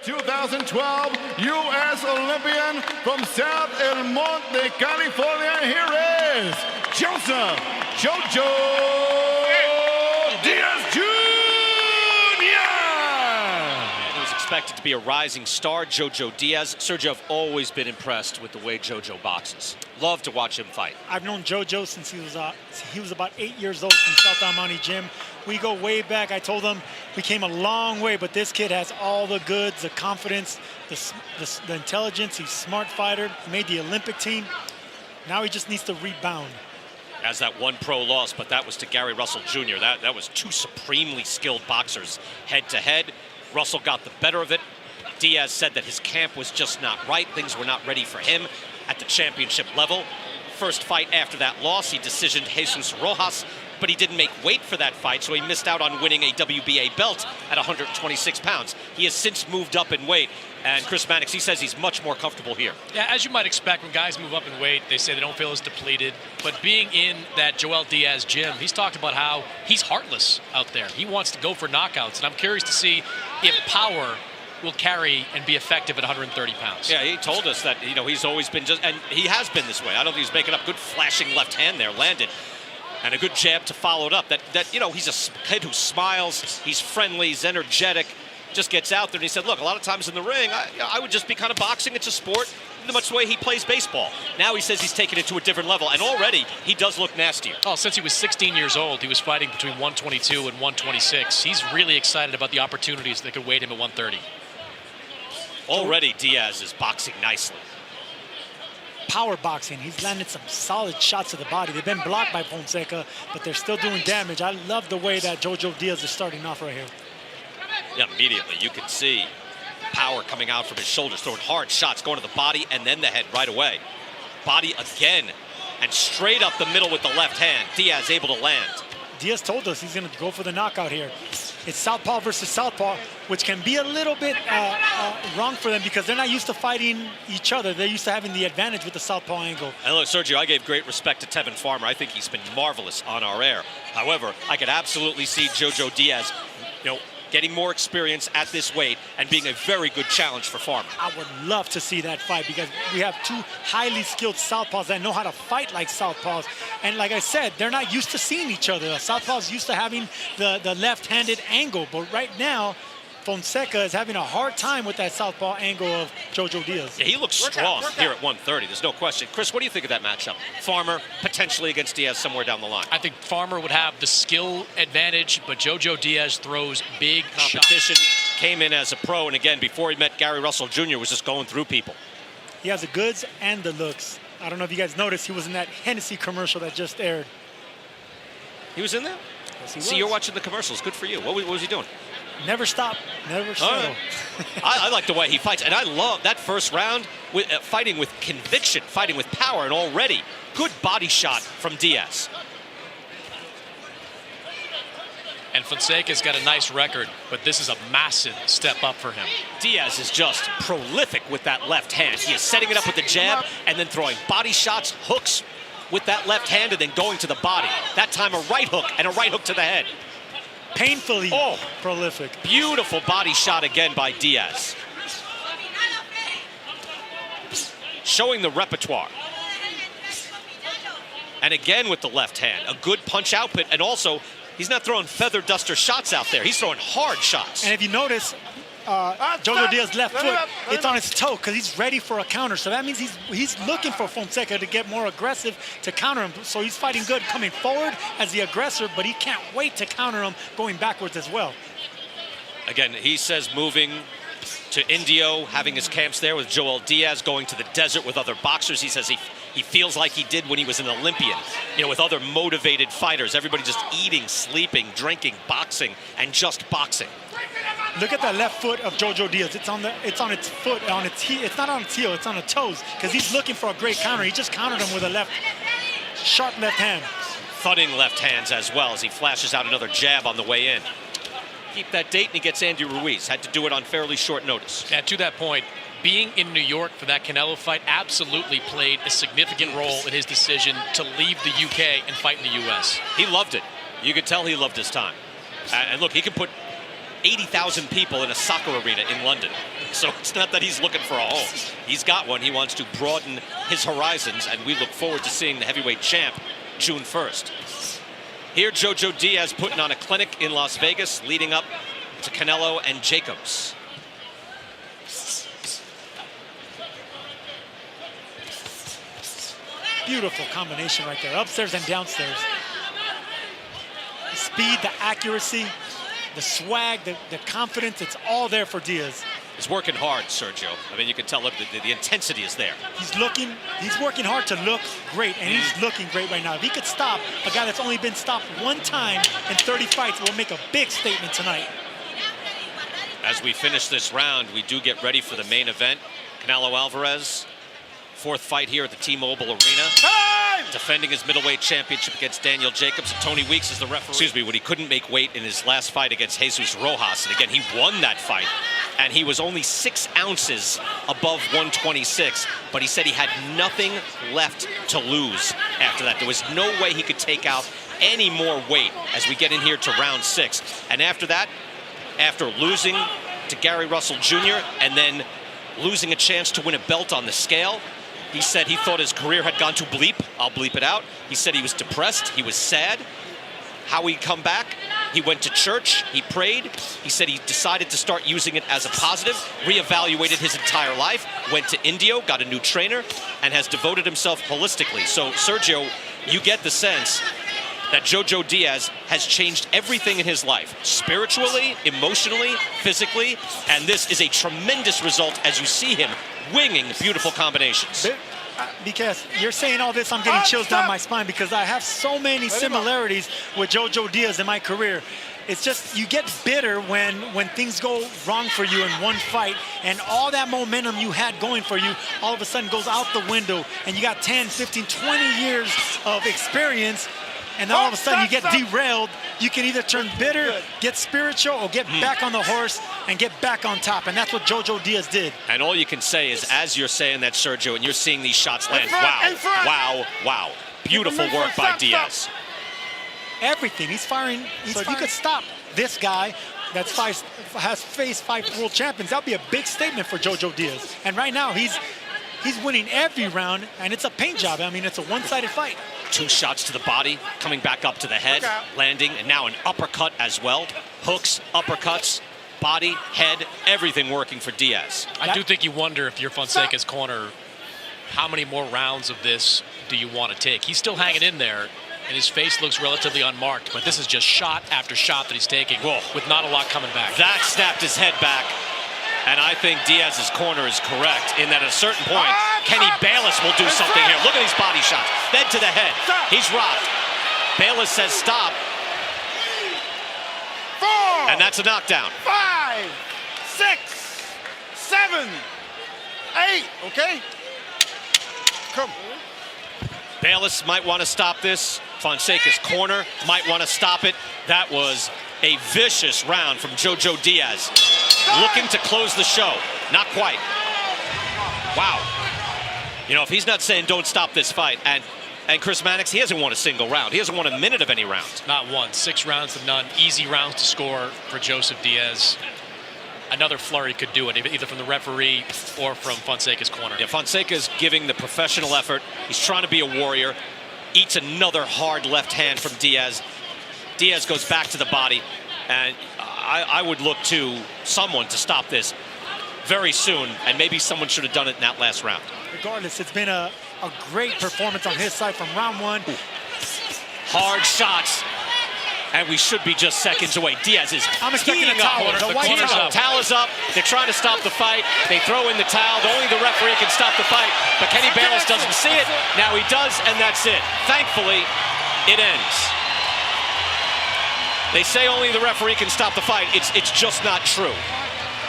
2012 U.S. Olympian from South El Monte, California. Here is Joseph Jojo Diaz Jr. He was expected to be a rising star, Jojo Diaz. Sergio, I've always been impressed with the way Jojo boxes. Love to watch him fight. I've known Jojo since he was about 8 years old from South El Monte Gym. We go way back. I told him we came a long way, but this kid has all the goods, the confidence, the intelligence. He's a smart fighter. He made the Olympic team. Now he just needs to rebound. Has that one pro loss, but that was to Gary Russell Jr. That was two supremely skilled boxers head-to-head. Russell got the better of it. Diaz said that his camp was just not right. Things were not ready for him at the championship level. First fight after that loss, he decisioned Jesus Rojas, but he didn't make weight for that fight, so he missed out on winning a WBA belt at 126 pounds. He has since moved up in weight, and Chris Mannix, he says he's much more comfortable here. Yeah, as you might expect, when guys move up in weight, they say they don't feel as depleted. But being in that Joel Diaz gym, he's talked about how he's heartless out there. He wants to go for knockouts, and I'm curious to see if power will carry and be effective at 130 pounds. Yeah, he told us that, you know, he's always been just, and he has been this way. I don't think he's making up. Good flashing left hand there, landed. And a good jab to follow it up. That you know, he's a kid who smiles, he's friendly, he's energetic, just gets out there. And he said, look, a lot of times in the ring, I would just be kind of boxing. It's a sport, much the way he plays baseball. Now he says he's taken it to a different level, and already he does look nastier. Oh, since he was 16 years old, he was fighting between 122 and 126. He's really excited about the opportunities that could wait him at 130. Already Diaz is boxing nicely. Power boxing. He's landed some solid shots to the body. They've been blocked by Fonseca, but they're still doing damage. I love the way that Jojo Diaz is starting off right here. Yeah, immediately you can see power coming out from his shoulders, throwing hard shots, going to the body and then the head right away. Body again, and straight up the middle with the left hand. Diaz able to land. Diaz told us he's going to go for the knockout here. It's southpaw versus southpaw, which can be a little bit wrong for them because they're not used to fighting each other. They're used to having the advantage with the southpaw angle. And look, Sergio, I gave great respect to Tevin Farmer. I think he's been marvelous on our air. However, I could absolutely see Jojo Diaz, you know, getting more experience at this weight and being a very good challenge for Farmer. I would love to see that fight because we have two highly skilled southpaws that know how to fight like southpaws. And like I said, they're not used to seeing each other. Southpaws used to having the left-handed angle, but right now, Fonseca is having a hard time with that southpaw angle of Jojo Diaz. Yeah, he looks strong here at 130. There's no question. Chris, what do you think of that matchup? Farmer potentially against Diaz somewhere down the line. I think Farmer would have the skill advantage, but Jojo Diaz throws big competition. shots. Came in as a pro, and again, before he met Gary Russell Jr., was just going through people. He has the goods and the looks. I don't know if you guys noticed, he was in that Hennessy commercial that just aired. He was in there? Yes, he See, was. you're watching the commercials. Good for you. What was he doing? Never stop, never settle. Right. I like the way he fights, and I love that first round, with, fighting with conviction, fighting with power, and already good body shot from Diaz. And Fonseca's got a nice record, but this is a massive step up for him. Diaz is just prolific with that left hand. He is setting it up with the jab and then throwing body shots, hooks with that left hand, and then going to the body. That time a right hook and a right hook to the head. Painfully prolific. Beautiful body shot again by Diaz. Showing the repertoire. And again with the left hand, a good punch output, and also he's not throwing feather duster shots out there. He's throwing hard shots. And if you notice, Jojo Diaz's left foot, it's on his toe because he's ready for a counter. So that means he's looking for Fonseca to get more aggressive to counter him. So he's fighting good, coming forward as the aggressor, but he can't wait to counter him going backwards as well. Again, he says moving to Indio, having his camps there with Joel Diaz, going to the desert with other boxers. He says he feels like he did when he was an Olympian, you know, with other motivated fighters. Everybody just eating, sleeping, drinking, boxing, and just boxing. Look at that left foot of Jojo Diaz. It's on its foot, on its heel. It's not on its heel, it's on the toes, because he's looking for a great counter. He just countered him with a sharp left hand. Thudding left hands as well as he flashes out another jab on the way in. Keep that date, and he gets Andy Ruiz. Had to do it on fairly short notice. Yeah, to that point, being in New York for that Canelo fight absolutely played a significant role in his decision to leave the UK and fight in the US. He loved it. You could tell he loved his time. And look, he can put 80,000 people in a soccer arena in London. So it's not that he's looking for a home. He's got one. He wants to broaden his horizons, and we look forward to seeing the heavyweight champ June 1st. Here, Jojo Diaz putting on a clinic in Las Vegas, leading up to Canelo and Jacobs. Beautiful combination right there, upstairs and downstairs. The speed, the accuracy, the swag, the confidence, it's all there for Diaz. He's working hard, Sergio. I mean, you can tell the intensity is there. He's working hard to look great, and he's looking great right now. If he could stop a guy that's only been stopped one time in 30 fights, will make a big statement tonight. As we finish this round, we do get ready for the main event. Canelo Alvarez, 4th fight here at the T-Mobile Arena. Defending his middleweight championship against Daniel Jacobs. Tony Weeks is the referee. Excuse me, when he couldn't make weight in his last fight against Jesus Rojas. And again, he won that fight. And he was only 6 ounces above 126. But he said he had nothing left to lose after that. There was no way he could take out any more weight as we get in here to round 6. And after that, after losing to Gary Russell Jr. and then losing a chance to win a belt on the scale, he said he thought his career had gone to bleep. I'll bleep it out. He said he was depressed. He was sad. How he'd come back? He went to church. He prayed. He said he decided to start using it as a positive, reevaluated his entire life, went to India, got a new trainer, and has devoted himself holistically. So, Sergio, you get the sense that Jojo Diaz has changed everything in his life, spiritually, emotionally, physically, and this is a tremendous result as you see him winging beautiful combinations. Because you're saying all this, I'm getting chills down my spine because I have so many similarities with Jojo Diaz in my career. It's just you get bitter when things go wrong for you in one fight, and all that momentum you had going for you all of a sudden goes out the window, and you got 10, 15, 20 years of experience, and all of a sudden you get derailed. You can either turn bitter, get spiritual, or get back on the horse and get back on top. And that's what Jojo Diaz did. And all you can say is, as you're saying that, Sergio, and you're seeing these shots land, wow, wow, wow. Beautiful work by Diaz. Everything. He's firing. So if you could stop this guy that has faced 5 world champions, that would be a big statement for Jojo Diaz. And right now, he's winning every round, and it's a paint job. I mean, it's a one-sided fight. 2 shots to the body, coming back up to the head, landing, and now an uppercut as well. Hooks, uppercuts, body, head, everything working for Diaz. I do think you wonder if you're Fonseca's corner, how many more rounds of this do you want to take? He's still hanging in there, and his face looks relatively unmarked, but this is just shot after shot that he's taking with not a lot coming back. That snapped his head back. And I think Diaz's corner is correct in that at a certain point, Kenny Bayless will do something here. Look at these body shots. Then to the head. He's rocked. Bayless says stop. 4. And that's a knockdown. 5, 6, 7, 8. Okay? Come. Bayless might want to stop this. Fonseca's corner might want to stop it. That was a vicious round from Jojo Diaz. Looking to close the show. Not quite. Wow. You know, if he's not saying don't stop this fight, and Chris Mannix, he hasn't won a single round. He hasn't won a minute of any round. Not one. 6 rounds to none. Easy rounds to score for Joseph Diaz. Another flurry could do it, either from the referee or from Fonseca's corner. Yeah, Fonseca's giving the professional effort. He's trying to be a warrior. Eats another hard left hand from Diaz. Diaz goes back to the body, and I would look to someone to stop this very soon, and maybe someone should have done it in that last round. Regardless, it's been a great performance on his side from round 1. Hard shots, and we should be just seconds away. Diaz is expecting a towel. The towel is up. They're trying to stop the fight. They throw in the towel. Only the referee can stop the fight, but Kenny Bayless doesn't see it. Now he does, and that's it. Thankfully, it ends. They say only the referee can stop the fight. It's just not true.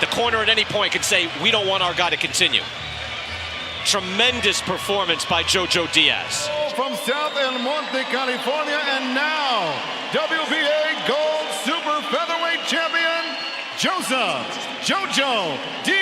The corner at any point can say, we don't want our guy to continue. Tremendous performance by Jojo Diaz. From South El Monte, California, and now WBA Gold Super Featherweight Champion, Joseph Jojo Diaz.